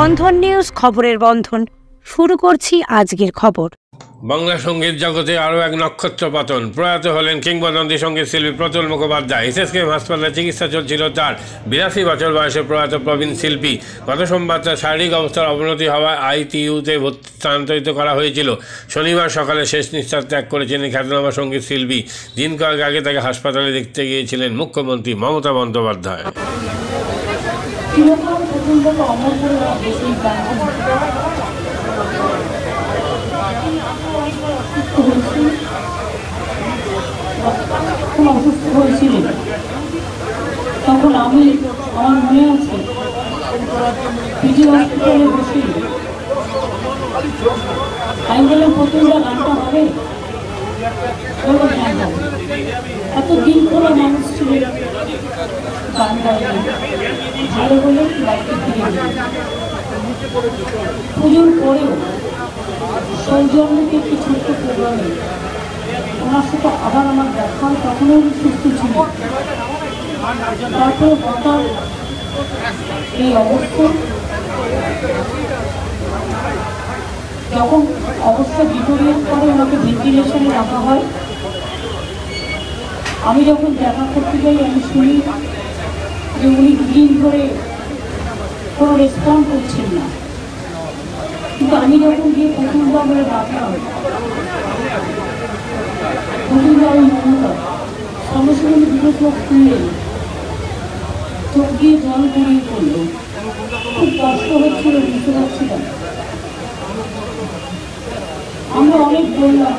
বন্ধন news খবরের বন্ধন শুরু করছি আজকের খবর। বাংলা সঙ্গীত জগতে আরও এক নক্ষত্র পতন। প্রয়াত হলেন কিংবদন্তি সঙ্গীত শিল্পী প্রতুল মুখোপাধ্যায়। এসএসকেএম হাসপাতালে চিকিৎসা চলছিল তার। 82 বছর বয়সে প্রয়াত প্রবীণ শিল্পী। গত সোমবার তার শারীরিক অবস্থার অবনতি হওয়ায় আইটিইউতে স্থানান্তরিত করা হয়েছিল। শনিবার সকালে শেষ নিঃশ্বাস ত্যাগ করেছেন খ্যাতনামা সঙ্গীত শিল্পী। দিন কয়েক আগে তাকে হাসপাতালে দেখতে গিয়েছিলেন মুখ্যমন্ত্রী মমতা বন্দ্যোপাধ্যায়। অসুস্থ হয়েছিলেন তখন আমি আমার মনে আছে পিজি হসপিটালে বসি আমি বললাম প্রতিটা গানটা হবে এত দিন করে মানুষ ছিল গান গাইলেন ভালো বলে বাড়িতে ফিরে পুজোর পরেও সৌজন্যকে একটি ছোট্ট প্রোগ্রামে ওনার সাথে আবার আমার দেখা হয়, তখনও সুস্থ ছিল। তারপরে হঠাৎ এই অবস্থা, যখন অবস্থা ডিটোরিয়েট করে ওনাকে ভেন্টিলেশনে রাখা হয়, আমি যখন দেখা করতে যাই আমি শুনি যে উনি দুদিন ধরে কোনো রেসপন্ড করছেন না। কিন্তু আমি যখন গিয়ে প্রথমবার বলে ডাকলাম মমতা, সঙ্গে সঙ্গে দুটো চোখ খুললেন, চোখ দিয়ে জল গড়িয়ে পড়ল। খুব কষ্ট হচ্ছিল, বুঝতে পারছিলাম। আমরা অনেক বললাম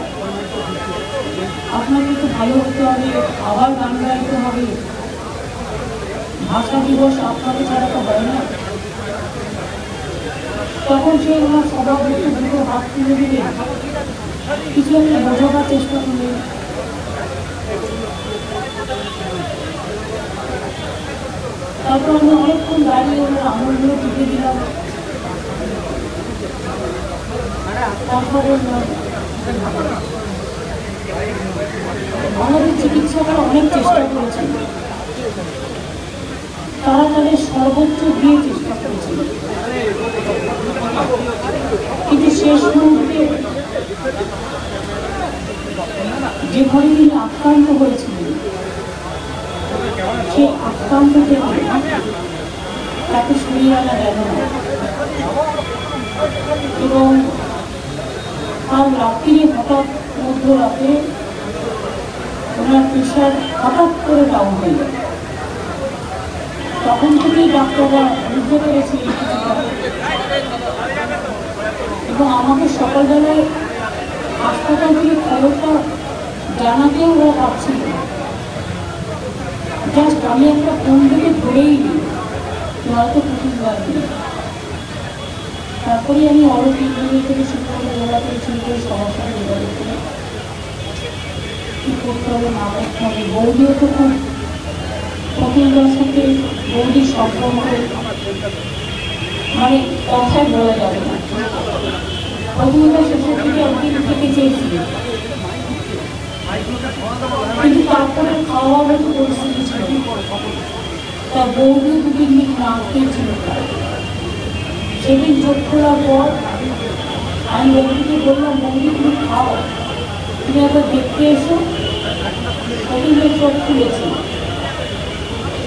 আপনাকে তো ভালো হতে হবে, আবার গান গাইতে হবে, ভাষা দিবস আপনাকে ছাড়া তো হয় না। তখন সে ওনার সবার দুটো হাত তুলে দিলেন, কিছু একটা বোঝাবার চেষ্টা করলেন। তারপর আমরা অনেকক্ষণ দাঁড়িয়ে ওনার আঙুলগুলো টিপে দিলাম, কথা বললাম। আমাদের চিকিৎসকরা অনেক চেষ্টা করেছেন, তারা তাদের সর্বোচ্চ দিয়ে চেষ্টা করেছেন, কিন্তু শেষ মুহূর্তে যেভাবে তিনি আক্রান্ত হয়েছিলেন, সে আক্রান্ত থেকে তাকে সরিয়ে আনা গেল না। এবং তার রাত্রিরে হঠাৎ মধ্যরাতে ওনার প্রেশার হঠাৎ করে ডাউন হয়ে যায়। তখন থেকেই ডাক্তাররা বুঝতে পেরেছে এবং আমাকে সকালবেলায় হাসপাতাল থেকে খবরটা জানাতেও ওরা পাচ্ছিল। জাস্ট আমি একটা ফোন থেকে ধরেই নিই হয়তো প্রচুর লাগবে। তারপরে আমি অনেক ইন্টারভিউ থেকে শুরু করে দৌড়াতে শুরু করে সবার সাথে যোগাযোগ করে কী করতে হবে না করতে হবে। বৌদিও তো খুব প্রতিবার সাথে বৌদির সম্পর্ক মানে কথায় বলা যাবে না। প্রতিবার শেষের দিকে একদিন থেকে চেয়েছিল, কিন্তু তারপরে খাওয়া মতো পরিস্থিতি ছিল। তা বৌদি 2-3 দিন না খেয়েছিল। সেদিন চোখ খোলার পর আমি বৌদিকে বললাম, বৌদি তুমি খাও, তুমি একবার দেখতে এসো। প্রতিদিন চোখ খুলেছে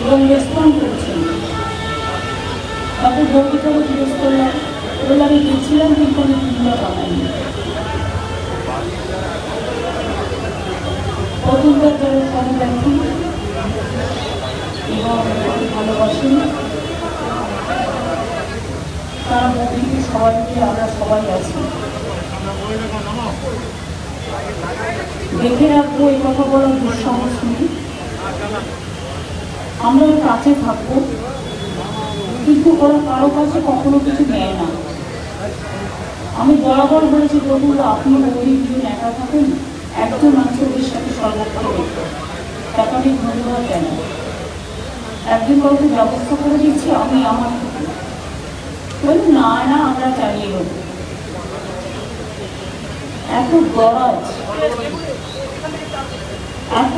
এবং রেসপন্ড করছেন। তারপর বৌদিকে আমি জিজ্ঞেস করলাম, বললাম আমি গেছিলাম কিন্তু আমি দুধটা বানাইনি। প্রথমবার যারা সঙ্গে দেখি এবং ভালোবাসেন তারা বৌদিকে সবাই মিলে আমরা সবাই আছি। দেখে রাখবো, এই কথা বলার দুঃসাহস নেই। আমরা ওর কাছে থাকবো, কিন্তু ওরা কারো কাছে কখনো কিছু নেয় না। আমি বরাবর বলেছি, বলুন আপনি বৌদি দুজন একা থাকেন, একজন মানুষ ওদের সাথে সর্বক্ষণ টাকা নিয়ে ধন্যবাদ কেন, একজন কাউকে ব্যবস্থা করে দিচ্ছি আমি আমার বলুন না না আমরা চালিয়ে দেব। এত গরজ, এত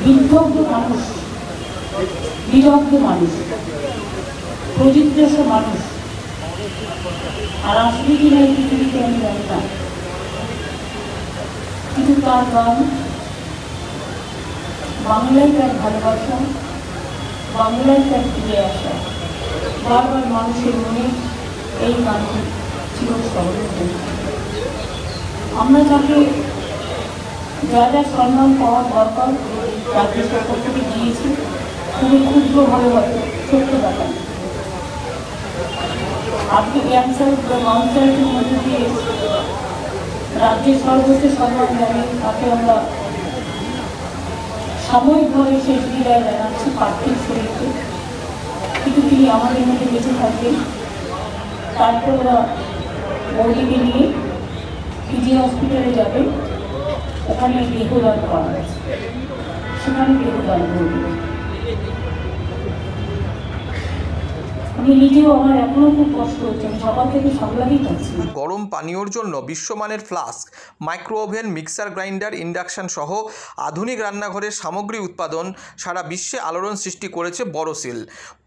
বিদগ্ধ মানুষ, প্রযুক্তস্য মানুষ, আর আসলে কি না এই পৃথিবীতে আমি জানি না, কিন্তু তার গান, বাংলায় তার ভালোবাসা, বাংলায় তার ফিরে আসা, বারবার মানুষের মনে এই গানটি চিরস্মরণীয় হয়ে থাকে। আমরা তাকে যা যা সম্মান পাওয়া দরকার রাজ্য সরকার থেকে দিয়েছি, খুবই ক্ষুদ্রভাবে হয়তো, ছোট্ট ব্যাপার। আপনি ক্যান্সার বা মাউন্সারের মধ্যে দিয়ে রাজ্যের সর্বোচ্চ সম্মান জানিয়ে তাকে আমরা সাময়িকভাবে শেষ বিদায় জানাচ্ছি পার্থিব শরীরকে, কিন্তু তিনি আমাদের মধ্যে বেঁচে থাকবেন। তারপর ওরা বৌদিকে নিয়ে পিজি হসপিটালে যাবে, ওখানে দেহদান করা আছে, সেখানে দেহদান করবে। আমি নিজেও, আমার এখনো খুব কষ্ট হচ্ছে, আমি সকাল থেকে সামলাতেই পারছি না। গরম পানীয়র জন্য বিশ্বমানের flask, micro oven, mixer grinder, induction সহ আধুনিক রান্নাঘরের সামগ্রী উৎপাদন সারা বিশ্বে আলোড়ন সৃষ্টি করেছে বড়সিল।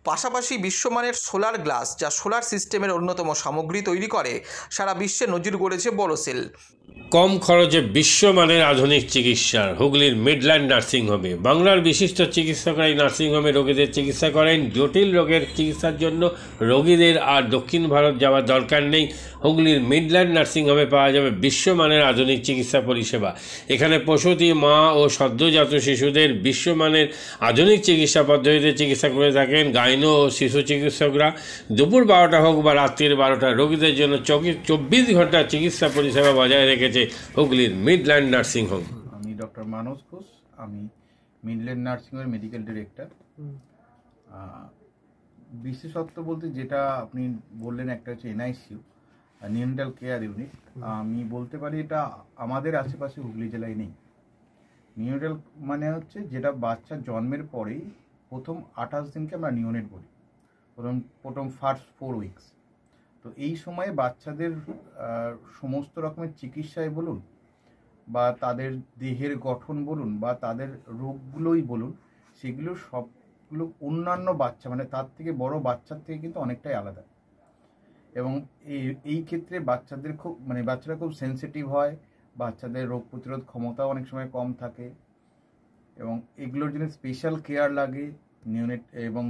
পাশাপাশি বিশ্বমানের সোলার গ্লাস, যা সোলার সিস্টেমের অন্যতম সামগ্রী তৈরি করে, সারা বিশ্বে নজির গড়েছে বড়সিল। কম খরচে বিশ্বমানের আধুনিক চিকিৎসার হুগলির মিডল্যান্ড নার্সিংহোমে বাংলার বিশিষ্ট চিকিৎসকরা এই নার্সিংহোমে রোগীদের চিকিৎসা করেন। জটিল রোগের চিকিৎসার জন্য রোগীদের আর দক্ষিণ ভারত যাওয়ার দরকার নেই। হুগলির মিডল্যান্ড নার্সিংহোমে পাওয়া যাবে বিশ্বমানের আধুনিক চিকিৎসা পরিষেবা। এখানে প্রসূতি মা ও সদ্যজাত শিশুদের বিশ্বমানের আধুনিক চিকিৎসা পদ্ধতিতে চিকিৎসা করে থাকেন গাইনো ও শিশু চিকিৎসকরা। দুপুর 12টা হোক বা রাত্রির 12টা, রোগীদের জন্য 24 ঘন্টা চিকিৎসা পরিষেবা বজায় রেখেছে হুগলির মিডল্যান্ড নার্সিংহোম। আমি ডক্টর মানস ঘোষ, আমি মিডল্যান্ড নার্সিংহোমের মেডিকেল ডিরেক্টর। বিশেষত্ব বলতে যেটা আপনি বললেন, একটা হচ্ছে এনআইসিইউ, নিউনেটাল কেয়ার ইউনিট। আমি বলতে পারি এটা আমাদের আশেপাশে হুগলি জেলায় নেই। নিউনেটাল মানে হচ্ছে যেটা বাচ্চা জন্মের পরেই প্রথম 28 দিনকে আমরা নিউনেট বলি, প্রথম ফার্স্ট 4 উইকস। তো এই সময়ে বাচ্চাদের সমস্ত রকমের চিকিৎসায় বলুন, বা তাদের দেহের গঠন বলুন, বা তাদের রোগগুলোই বলুন, সেগুলো সবগুলো অন্যান্য বাচ্চা, মানে তার থেকে বড় বাচ্চার থেকে কিন্তু অনেকটাই আলাদা। এবং এই ক্ষেত্রে বাচ্চাদের বাচ্চারা খুব সেন্সিটিভ হয়, বাচ্চাদের রোগ প্রতিরোধ ক্ষমতাও অনেক সময় কম থাকে, এবং এগুলোর জন্য স্পেশাল কেয়ার লাগে নিউনেট, এবং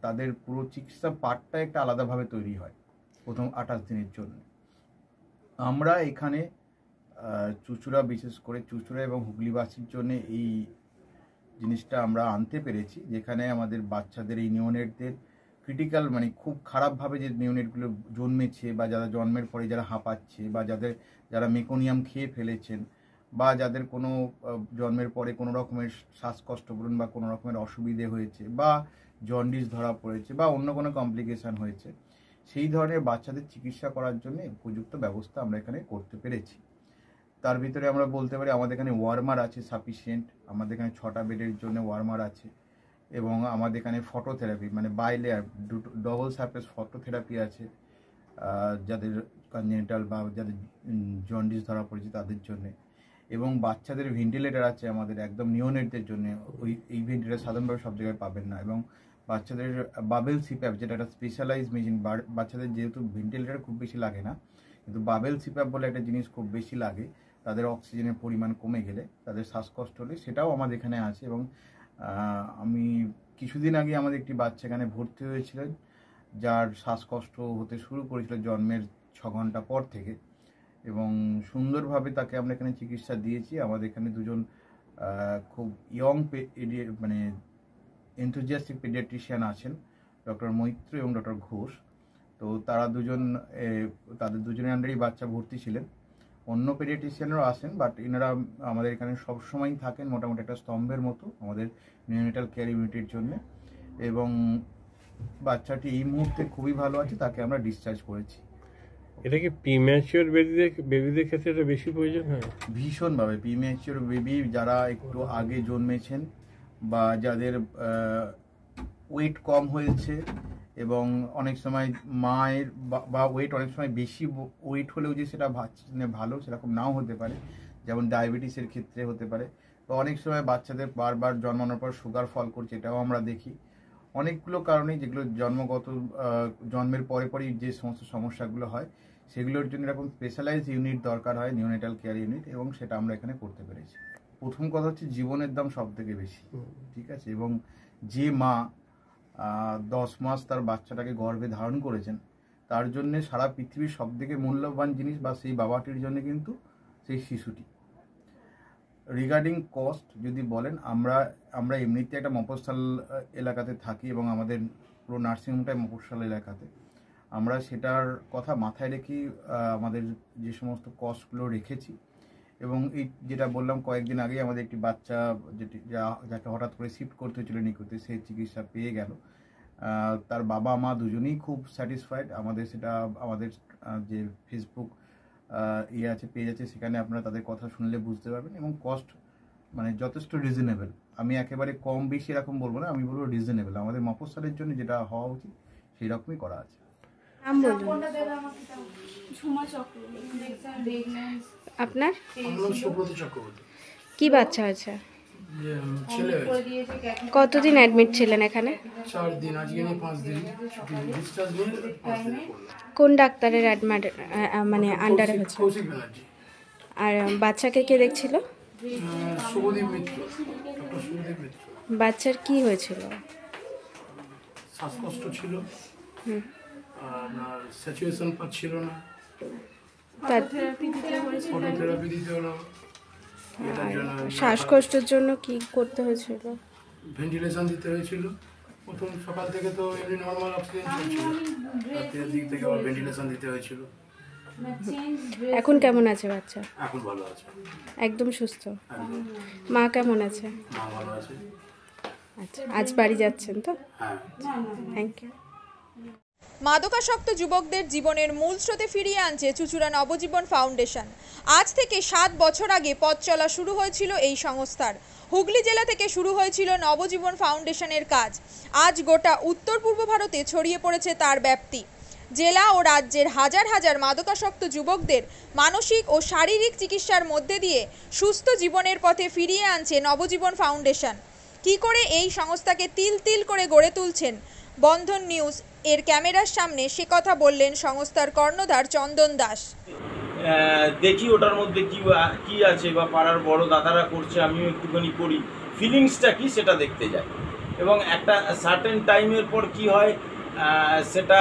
তাদের পুরো চিকিৎসা পার্টটা একটা আলাদাভাবে তৈরি হয় প্রথম 28 দিনের জন্য। আমরা এখানে চুঁচুড়া, বিশেষ করে চুঁচুড়া এবং হুগলিবাসীর জন্য এই জিনিসটা আমরা আনতে পেরেছি, যেখানে আমাদের বাচ্চাদের এই নিউনেটদের ক্রিটিক্যাল, খুব খারাপভাবে যে নিউনেটগুলো জন্মেছে, বা যারা জন্মের পরে যারা হাঁপাচ্ছে, বা যারা মেকোনিয়াম খেয়ে ফেলেছেন, বা যাদের কোনো জন্মের পরে কোনো রকমের শ্বাসকষ্ট বলুন, বা কোনো রকমের অসুবিধে হয়েছে, বা জন্ডিস ধরা পড়েছে, বা অন্য কোনো কমপ্লিকেশান হয়েছে, সেই ধরনের বাচ্চাদের চিকিৎসা করার জন্য উপযুক্ত ব্যবস্থা আমরা এখানে করতে পেরেছি। তার ভিতরে আমরা বলতে পারি আমাদের এখানে ওয়ার্মার আছে সাফিসিয়েন্ট, আমাদের এখানে 6টা বেডের জন্য ওয়ার্মার আছে, এবং আমাদের এখানে phototherapy, bilayer double surface phototherapy আছে যাদের কনজেনিটাল বা যাদের জন্ডিস ধরা পড়েছে তাদের জন্য, এবং বাচ্চাদের ভেন্টিলেটার আছে আমাদের একদম নিওনেটদের জন্য। এই ভেন্টিলেটার সাধারণভাবে সব জায়গায় পাবেন না, এবং বাচ্চাদের বাবেল সিপ্যাপ, যেটা একটা স্পেশালাইজ মেশিন, বাচ্চাদের যেহেতু ভেন্টিলেটার খুব বেশি লাগে না, কিন্তু বাবেল সিপ্যাপ বলে একটা জিনিস খুব বেশি লাগে, তাদের অক্সিজেনের পরিমাণ কমে গেলে, তাদের শ্বাসকষ্ট হলে, সেটাও আমাদের এখানে আছে। এবং আমি কিছুদিন আগে আমাদের একটি বাচ্চা এখানে ভর্তি হয়েছিলেন, যার শ্বাসকষ্ট হতে শুরু করেছিল জন্মের 6 ঘন্টা পর থেকে, এবং সুন্দরভাবে তাকে আমরা এখানে চিকিৎসা দিয়েছি। আমাদের এখানে দুজন খুব ইয়ং এনথুজিয়াস্টিক পেডিয়াট্রিশিয়ান আছেন, ডক্টর মৈত্র এবং ডক্টর ঘোষ। তো তারা তাদের দুজনের আন্ডারেই বাচ্চা ভর্তি ছিলেন। অন্য পেডিয়াট্রিশিয়ানরাও আসেন, বাট এনারা আমাদের এখানে সবসময়ই থাকেন, মোটামুটি একটা স্তম্ভের মতো আমাদের নিউনেটাল কেয়ার ইউনিটের জন্য। এবং বাচ্চাটি এই মুহূর্তে খুবই ভালো আছে, তাকে আমরা ডিসচার্জ করেছি। এটা কি প্রিম্যাচিওর বেবিদের ক্ষেত্রে এটা বেশি প্রয়োজন হয়? ভীষণভাবে প্রিম্যাচিওর বেবি, যারা একটু আগে জন্মেছেন, বা যাদের ওয়েট কম হয়েছে, এবং অনেক সময় মায়ের বা ওয়েট অনেক সময় বেশি ওয়েট হলেও যে সেটা ভালো সেরকম নাও হতে পারে, যেমন ডায়াবেটিসের ক্ষেত্রে হতে পারে, বা অনেক সময় বাচ্চাদের বারবার জন্মানোর পর সুগার ফল করছে, এটাও আমরা দেখি। অনেকগুলো কারণে, যেগুলো জন্মগত জন্মের পরে পরেই যে সমস্ত সমস্যাগুলো হয় সেগুলোর জন্য এরকম স্পেশালাইজড ইউনিট দরকার হয়, নিওনেটাল কেয়ার ইউনিট, এবং সেটা আমরা এখানে করতে পেরেছি। প্রথম কথা হচ্ছে জীবনের দাম সব থেকে বেশি, ঠিক আছে, এবং যে মা 10 মাস তার বাচ্চাটাকে গর্ভে ধারণ করেছেন তার জন্য সারা পৃথিবীর সব থেকে মূল্যবান জিনিস বা সেই বাবাটির জন্য কিন্তু সেই শিশুটি। রিগার্ডিং কস্ট যদি বলেন, আমরা এমনিতে একটা মফস্বল এলাকাতে থাকি এবং আমাদের পুরো নার্সিংহোমটাই মফস্বল এলাকাতে। আমরা সেটার কথা মাথায় রেখেই আমাদের যে সমস্ত কস্টগুলো রেখেছি, এবং এই যেটা বললাম কয়েকদিন আগেই আমাদের একটি বাচ্চা যাকে হঠাৎ করে শিফট করতে হয়েছিল নিকুতে, সেই চিকিৎসা পেয়ে গেল। তার বাবা মা দুজনেই খুব স্যাটিসফাইড। আমাদের সেটা আমাদের যে ফেসবুক আছে, পেজ আছে, সেখানে আপনারা তাদের কথা শুনলে বুঝতে পারবেন। এবং কস্ট মানে যথেষ্ট রিজনেবল। আমি একেবারে কম বেশি এরকম বলবো না, আমি বলবো রিজনেবল। আমাদের মফস্বলের জন্য যেটা হওয়া উচিত সেই রকমই করা আছে। আপনার সুব্রত চক্রবর্তী। কি বাচ্চা হয়েছে? ছেলে কতদিন অ্যাডমিট ছিলেন এখানে? 4 দিন, আজকে নিয়ে 5 দিন ছুটি, ডিসচার্জ নিয়ে 5 দিন কোন ডাক্তারের মানে আন্ডারে হয়েছে? কৌশিক ব্যানার্জি। আর বাচ্চাকে কে দেখছিল? শুভদীপ মিত্র, ডক্টর শুভদীপ মিত্র। বাচ্চার কি হয়েছিল? শ্বাসকষ্ট ছিল, আপনার স্যাচুয়েশন পাচ্ছিল না, ফটোথেরাপি দিতে হলো। এটার জন্য শ্বাসকষ্টের জন্য কি করতে হয়েছিল? ভেন্টিলেশন দিতে হয়েছিল। প্রথম সকাল থেকে তো এমনি নর্মাল অক্সিজেন চলছিল, রাতের দিক থেকে আবার ভেন্টিলেশন দিতে হয়েছিল। এখন কেমন আছে বাচ্চা? এখন ভালো আছে, একদম সুস্থ। একদম। মা কেমন আছে? মা ভালো আছে। আচ্ছা, আজ বাড়ি যাচ্ছেন তো? হ্যাঁ। Thank you. মাদকাসক্ত যুবকদের জীবনের মূল স্রোতে ফিরিয়ে আনছে চুঁচুড়া নবজীবন ফাউন্ডেশন। আজ থেকে 7 বছর আগে পথ চলা শুরু হয়েছিল এই সংস্থার। হুগলি জেলা থেকে শুরু হয়েছিল নবজীবন ফাউন্ডেশনের কাজ। আজ গোটা উত্তর পূর্ব ভারতে ছড়িয়ে পড়েছে তার ব্যাপ্তি। জেলা ও রাজ্যের হাজার হাজার মাদকাসক্ত যুবকদের মানসিক ও শারীরিক চিকিৎসার মধ্যে দিয়ে সুস্থ জীবনের পথে ফিরিয়ে আনছে নবজীবন ফাউন্ডেশন। কী করে এই সংস্থাকে তিল তিল করে গড়ে তুলছেন বন্ধন নিউজ এর ক্যামেরার সামনে, সে কথা বললেন সংস্থার কর্ণধার চন্দন দাস। দেখি ওটার মধ্যে কি আছে, বা পাড়ার বড় দাদারা করছে, আমিও একটুখানি করি, ফিলিংসটা কি সেটা দেখতে যাই। এবং একটা সার্টেন টাইমের পর কি হয়, সেটা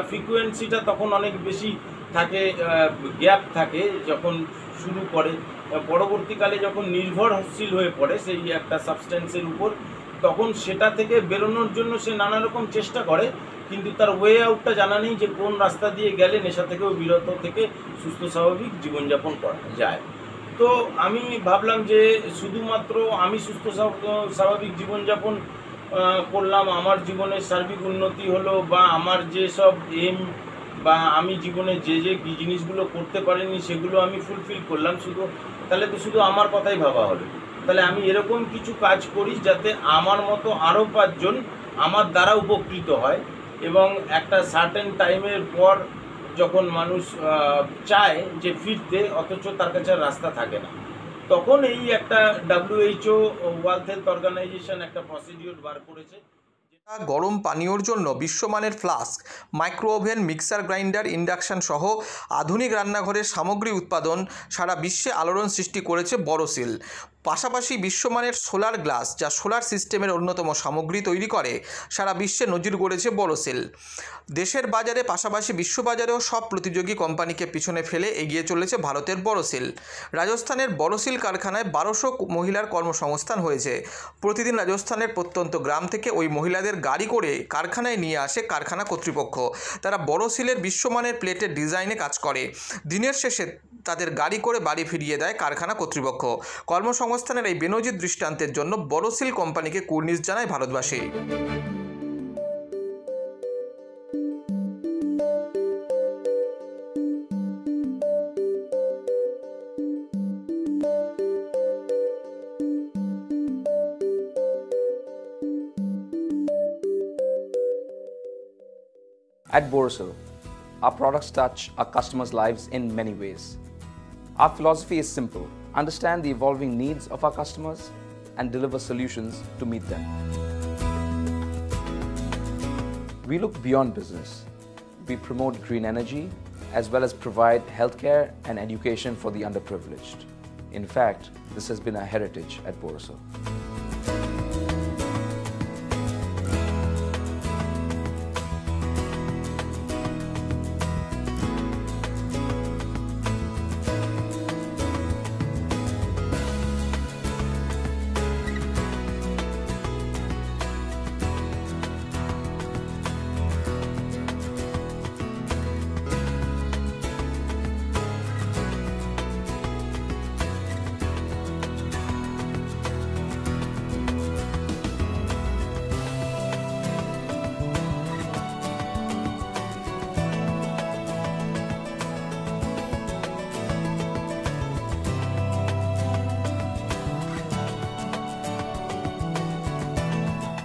ফ্রিকোয়েন্সিটা তখন অনেক বেশি থাকে, গ্যাপ থাকে যখন শুরু করে। পরবর্তীকালে যখন নির্ভরশীল হয়ে পড়ে সেই একটা সাবস্টেন্সের উপর, তখন সেটা থেকে বেরোনোর জন্য সে নানা রকম চেষ্টা করে, কিন্তু তার ওয়ে আউটটা জানা নেই যে কোন রাস্তা দিয়ে গেলে নেশা থেকেও বিরত থেকে সুস্থ স্বাভাবিক জীবনযাপন করা যায়। তো আমি ভাবলাম যে শুধুমাত্র আমি সুস্থ স্বাভাবিক জীবনযাপন করলাম, আমার জীবনের সার্বিক উন্নতি হলো, বা আমার যেসব এম বা আমি জীবনে যে জিনিসগুলো করতে পারিনি সেগুলো আমি ফুলফিল করলাম, তাহলে তো শুধু আমার কথাই ভাবা হলো। তাহলে আমি এরকম কিছু কাজ করি যাতে আমার মতো আরও 5 জন আমার দ্বারা উপকৃত হয়। এবং একটা সার্টেন টাইমের পর যখন মানুষ চায় যে ফিরতে, অথচ তার কাছে রাস্তা থাকে না, তখন এই একটা WHO ওয়ার্ল্ড হেলথ অর্গানাইজেশন একটা প্রসিডিওর বার করেছে। গরম পানীয়র জন্য বিশ্বমানের flask, micro oven, mixer grinder, induction সহ আধুনিক রান্নাঘরের সামগ্রী উৎপাদন সারা বিশ্বে আলোড়ন সৃষ্টি করেছে বড়সিল। পাশাপাশি বিশ্বমানের সোলার গ্লাস, যা সোলার সিস্টেমের অন্যতম সামগ্রী তৈরি করে, সারা বিশ্বে নজির গড়েছে বড়সিল। দেশের বাজারে পাশাপাশি বিশ্ববাজারেও সব প্রতিযোগী কোম্পানিকে পিছনে ফেলে এগিয়ে চলেছে ভারতের বড়সিল। রাজস্থানের বড়সিল কারখানায় 1200 মহিলার কর্মসংস্থান হয়েছে। প্রতিদিন রাজস্থানের প্রত্যন্ত গ্রাম থেকে ওই মহিলাদের গাড়ি করে কারখানায় নিয়ে আসে কারখানা কর্তৃপক্ষ। তারা বড়সিলের বিশ্বমানের প্লেটের ডিজাইনে কাজ করে। দিনের শেষে তাদের গাড়ি করে বাড়ি ফিরিয়ে দেয় কারখানা কর্তৃপক্ষ। কর্মসংস্থানের এই বেনজির দৃষ্টান্তের জন্য বড়সিল কোম্পানিকে কুর্নিশ জানায় ভারতবাসী। At Borosil, our products touch our customers' lives in many ways. Our philosophy is simple: understand the evolving needs of our customers and deliver solutions to meet them. We look beyond business. We promote green energy as well as provide healthcare and education for the underprivileged. In fact, this has been our heritage at Borosil.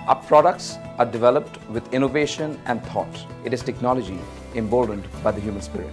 Our products are developed with innovation and thought. It is technology emboldened by the human spirit.